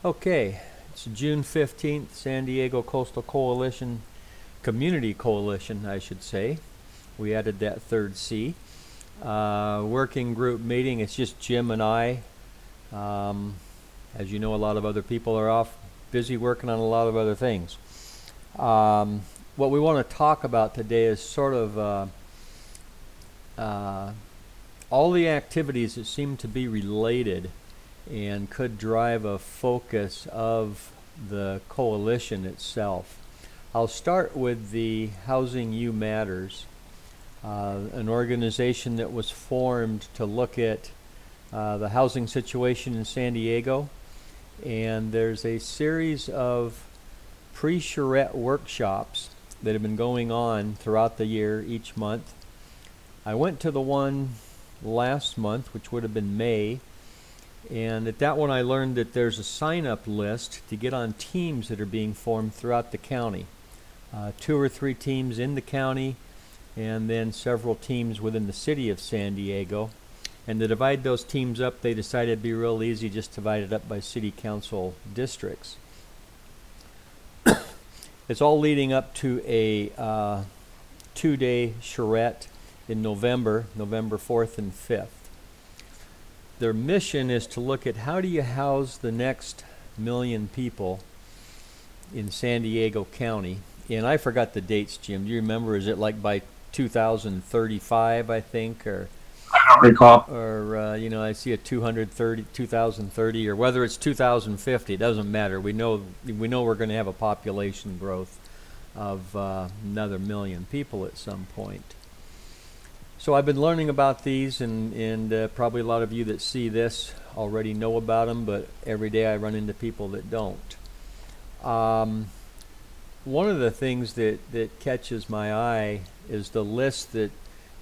Okay, it's June 15th, San Diego Coastal Coalition, Community Coalition, I should say. We added that third C. Working group meeting, it's just Jim and I. As you know, a lot of other people are off busy working on a lot of other things. What we want to talk about today is sort of all the activities that seem to be related and could drive a focus of the coalition itself. I'll start with the Housing U Matters, an organization that was formed to look at the housing situation in San Diego, and there's a series of pre-charrette workshops that have been going on throughout the year each month. I went to the one last month, which would have been May, and at that one I learned that there's a sign-up list to get on teams that are being formed throughout the county. 2 or 3 teams in the county, and then several teams within the city of San Diego. And to divide those teams up, they decided it'd be real easy, just divide it up by city council districts. It's all leading up to a 2-day charrette in November 4th and 5th. Their mission is to look at how do you house the next million people in San Diego County. And I forgot the dates, Jim. Do you remember? Is it like by 2035, I think, or I don't recall. Or I see a 2030, or whether it's 2050, it doesn't matter. We know we're going to have a population growth of another million people at some point. So I've been learning about these, and probably a lot of you that see this already know about them, but every day I run into people that don't. One of the things that catches my eye is the list that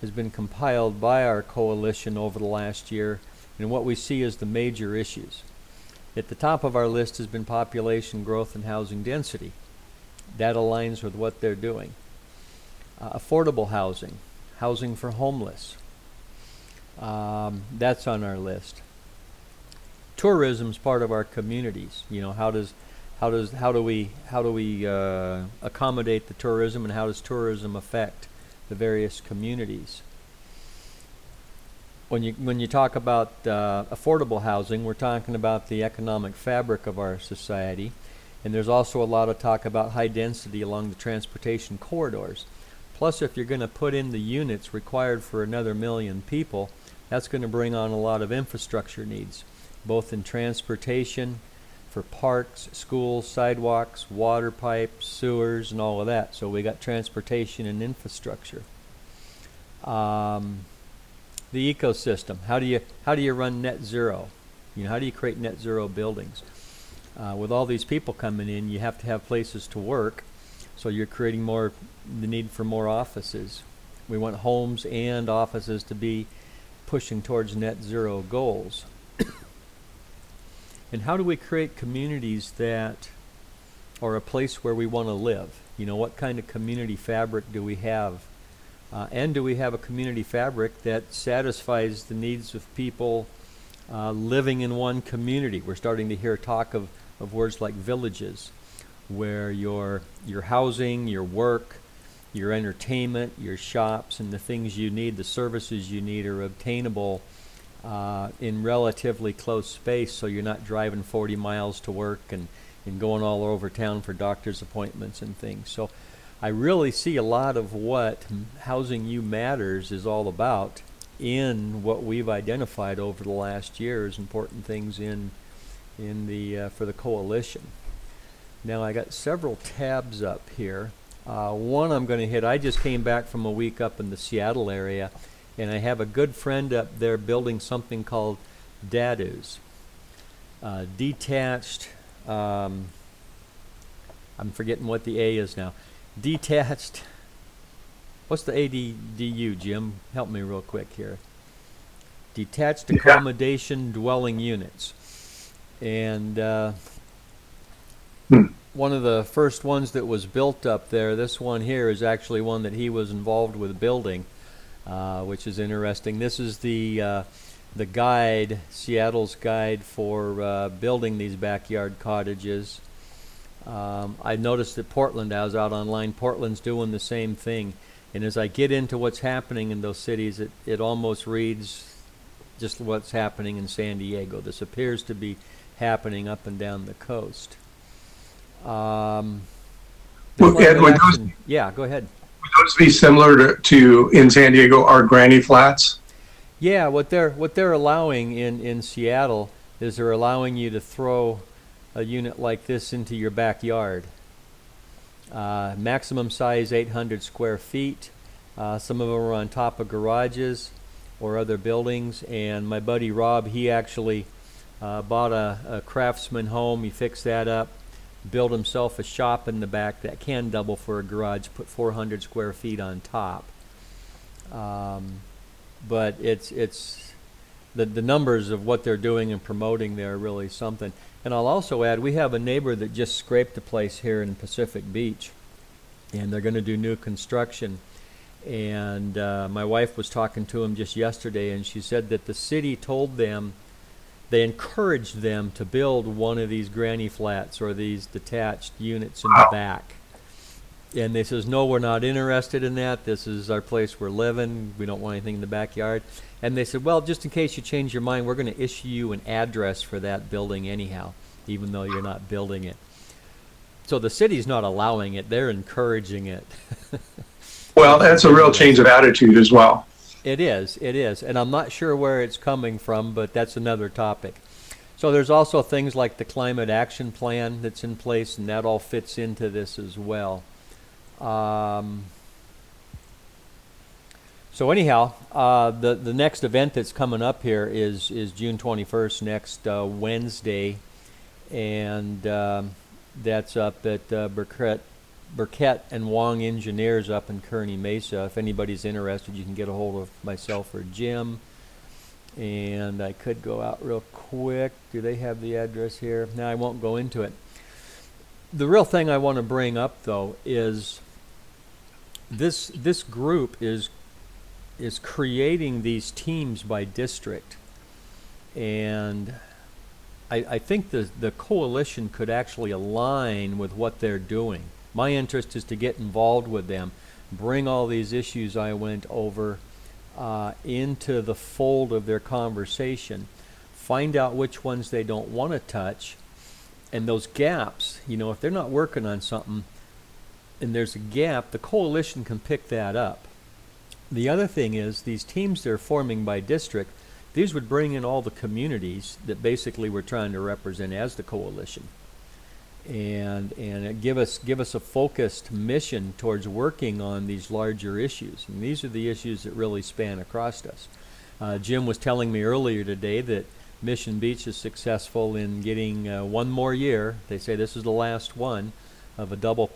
has been compiled by our coalition over the last year, and what we see as the major issues. At the top of our list has been population growth and housing density. That aligns with what they're doing. Affordable housing, housing for homeless. That's on our list. Tourism's part of our communities. How do we accommodate the tourism, and how does tourism affect the various communities? When you talk about affordable housing, we're talking about the economic fabric of our society, and there's also a lot of talk about high density along the transportation corridors. Plus, if you're going to put in the units required for another million people, that's going to bring on a lot of infrastructure needs, both in transportation, for parks, schools, sidewalks, water pipes, sewers, and all of that. So we got transportation and infrastructure. The ecosystem. How do you run net zero? How do you create net zero buildings? With all these people coming in, you have to have places to work. So you're creating the need for more offices. We want homes and offices to be pushing towards net zero goals. And how do we create communities that are a place where we want to live? What kind of community fabric do we have? And do we have a community fabric that satisfies the needs of people living in one community? We're starting to hear talk of words like villages, where your housing, your work, your entertainment, your shops, and the things you need, the services you need, are obtainable in relatively close space, so you're not driving 40 miles to work and going all over town for doctor's appointments and things. So I really see a lot of what Housing U Matters is all about in what we've identified over the last year as important things for the coalition. Now I got several tabs up here. One I'm going to hit. I just came back from a week up in the Seattle area, and I have a good friend up there building something called DADUs. Detached, I'm forgetting what the A is now. Detached, what's the ADDU, Jim? Help me real quick here. Detached accommodation dwelling units. And one of the first ones that was built up there, this one here, is actually one that he was involved with building, which is interesting. This is the the guide, Seattle's guide for building these backyard cottages. I noticed that Portland, I was out online, Portland's doing the same thing. And as I get into what's happening in those cities, it almost reads just what's happening in San Diego. This appears to be happening up and down the coast. Ed, yeah, go ahead. Would those be similar to in San Diego, our granny flats? Yeah, what they're allowing in Seattle is they're allowing you to throw a unit like this into your backyard. Maximum size 800 square feet. Some of them are on top of garages or other buildings. And my buddy Rob, he actually bought a Craftsman home. He fixed that up, built himself a shop in the back that can double for a garage, put 400 square feet on top. But it's the numbers of what they're doing and promoting there are really something. And I'll also add, we have a neighbor that just scraped a place here in Pacific Beach, and they're going to do new construction. And my wife was talking to him just yesterday, and she said that the city told them, they encouraged them to build one of these granny flats or these detached units in the back. And they says, no, we're not interested in that. This is our place we're living. We don't want anything in the backyard. And they said, well, just in case you change your mind, we're going to issue you an address for that building anyhow, even though you're not building it. So the city's not allowing it. They're encouraging it. Well, that's a real change of attitude as well. It is. And I'm not sure where it's coming from, but that's another topic. So there's also things like the climate action plan that's in place, and that all fits into this as well. So anyhow, the next event that's coming up here is June 21st, next Wednesday, and that's up at Burkett and Wong Engineers up in Kearney Mesa. If anybody's interested, you can get a hold of myself or Jim. And I could go out real quick. Do they have the address here? No, I won't go into it. The real thing I want to bring up, though, is this group is creating these teams by district, and I think the coalition could actually align with what they're doing. My interest is to get involved with them, bring all these issues I went over into the fold of their conversation, find out which ones they don't want to touch, and those gaps, if they're not working on something and there's a gap, the coalition can pick that up. The other thing is, these teams they're forming by district, these would bring in all the communities that basically we're trying to represent as the coalition, and it give us a focused mission towards working on these larger issues. And these are the issues that really span across us. Jim was telling me earlier today that Mission Beach is successful in getting one more year. They say this is the last one of a double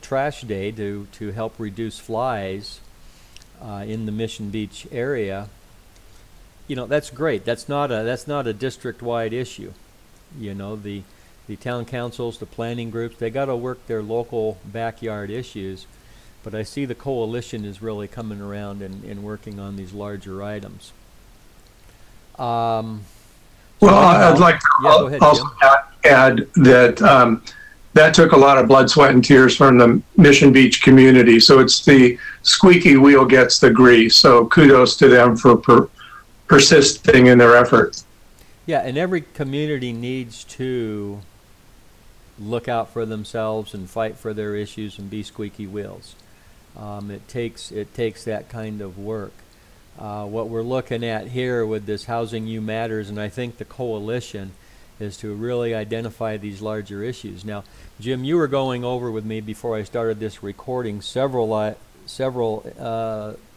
trash day to help reduce flies in the Mission Beach area. That's great. That's not a district-wide issue. The town councils, the planning groups, they got to work their local backyard issues. But I see the coalition is really coming around and working on these larger items. Well, I'd like to also add that that took a lot of blood, sweat, and tears from the Mission Beach community. So it's the squeaky wheel gets the grease. So kudos to them for persisting in their effort. Yeah, and every community needs to look out for themselves and fight for their issues and be squeaky wheels. It takes that kind of work. What we're looking at here with this Housing You Matters, and I think the coalition, is to really identify these larger issues. Now, Jim, you were going over with me before I started this recording several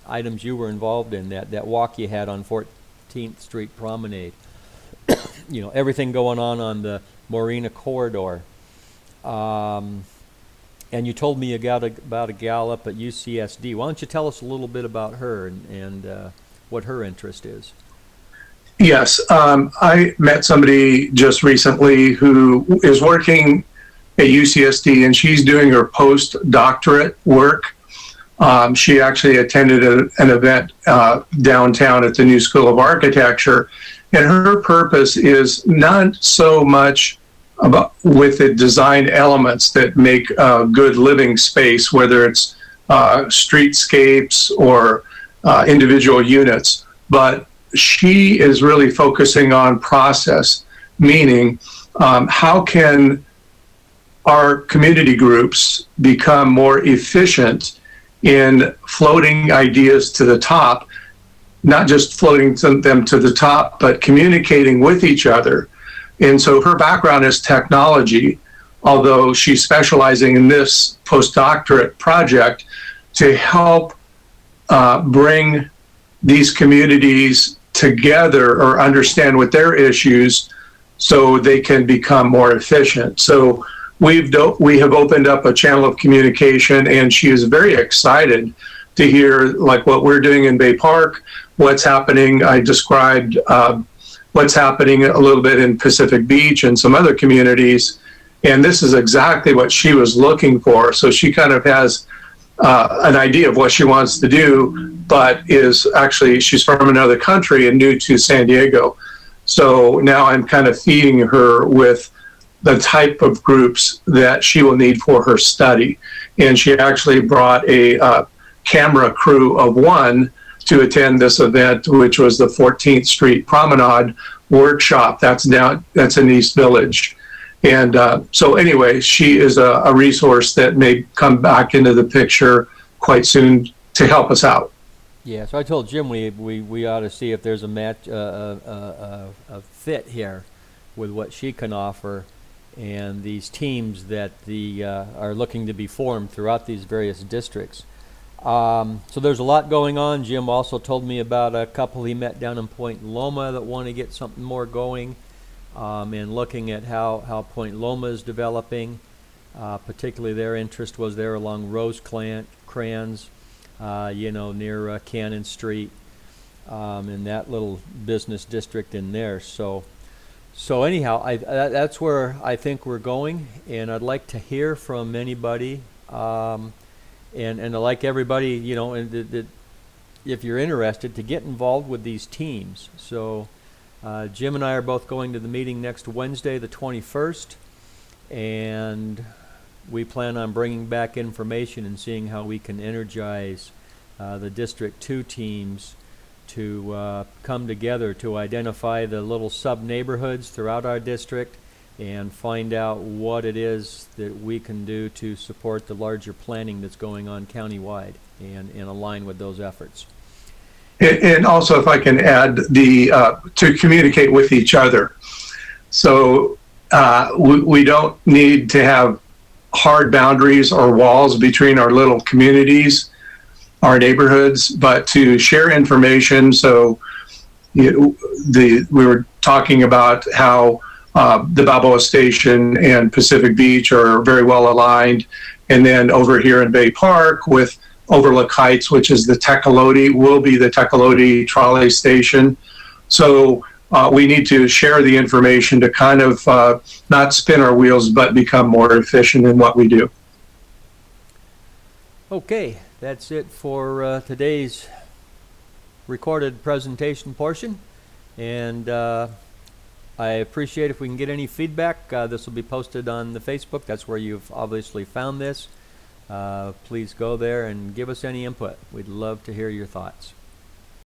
items you were involved in, that walk you had on 14th Street Promenade. Everything going on the Morena corridor. And you told me about a gal up at UCSD. Why don't you tell us a little bit about her and what her interest is? Yes, I met somebody just recently who is working at UCSD, and she's doing her postdoctorate work She actually attended an event downtown at the New School of Architecture, and her purpose is not so much about with the design elements that make a good living space, whether it's streetscapes or individual units, but she is really focusing on process, meaning how can our community groups become more efficient in floating ideas to the top, not just floating them to the top, but communicating with each other. And so her background is technology, although she's specializing in this postdoctorate project to help bring these communities together or understand what their issues so they can become more efficient. So we have opened up a channel of communication, and she is very excited to hear like what we're doing in Bay Park, what's happening. I described what's happening a little bit in Pacific Beach and some other communities, and this is exactly what she was looking for. So she kind of has an idea of what she wants to do, but she's from another country and new to San Diego. So now I'm kind of feeding her with the type of groups that she will need for her study. And she actually brought a camera crew of one to attend this event, which was the 14th Street Promenade workshop. That's in East Village. And so anyway, she is a resource that may come back into the picture quite soon to help us out. Yeah, so I told Jim we ought to see if there's a match, a fit here with what she can offer and these teams that are looking to be formed throughout these various districts. So there's a lot going on. Jim also told me about a couple he met down in Point Loma that want to get something more going, and looking at how Point Loma is developing. Particularly their interest was there along Rosecrans, near Cannon Street, in that little business district in there. So anyhow, that's where I think we're going, and I'd like to hear from anybody, and I'd like everybody, if you're interested, to get involved with these teams. So Jim and I are both going to the meeting next Wednesday, the 21st, and we plan on bringing back information and seeing how we can energize the District 2 teams to come together to identify the little sub-neighborhoods throughout our district and find out what it is that we can do to support the larger planning that's going on countywide and align with those efforts. And also, if I can add, to communicate with each other. So we don't need to have hard boundaries or walls between our little communities, our neighborhoods, but to share information. So we were talking about how the Balboa Station and Pacific Beach are very well aligned. And then over here in Bay Park with Overlook Heights, which is the Tecolote, will be the Tecolote trolley station. So we need to share the information to kind of not spin our wheels, but become more efficient in what we do. Okay, that's it for today's recorded presentation portion. And I appreciate if we can get any feedback. This will be posted on the Facebook. That's where you've obviously found this. Please go there and give us any input. We'd love to hear your thoughts.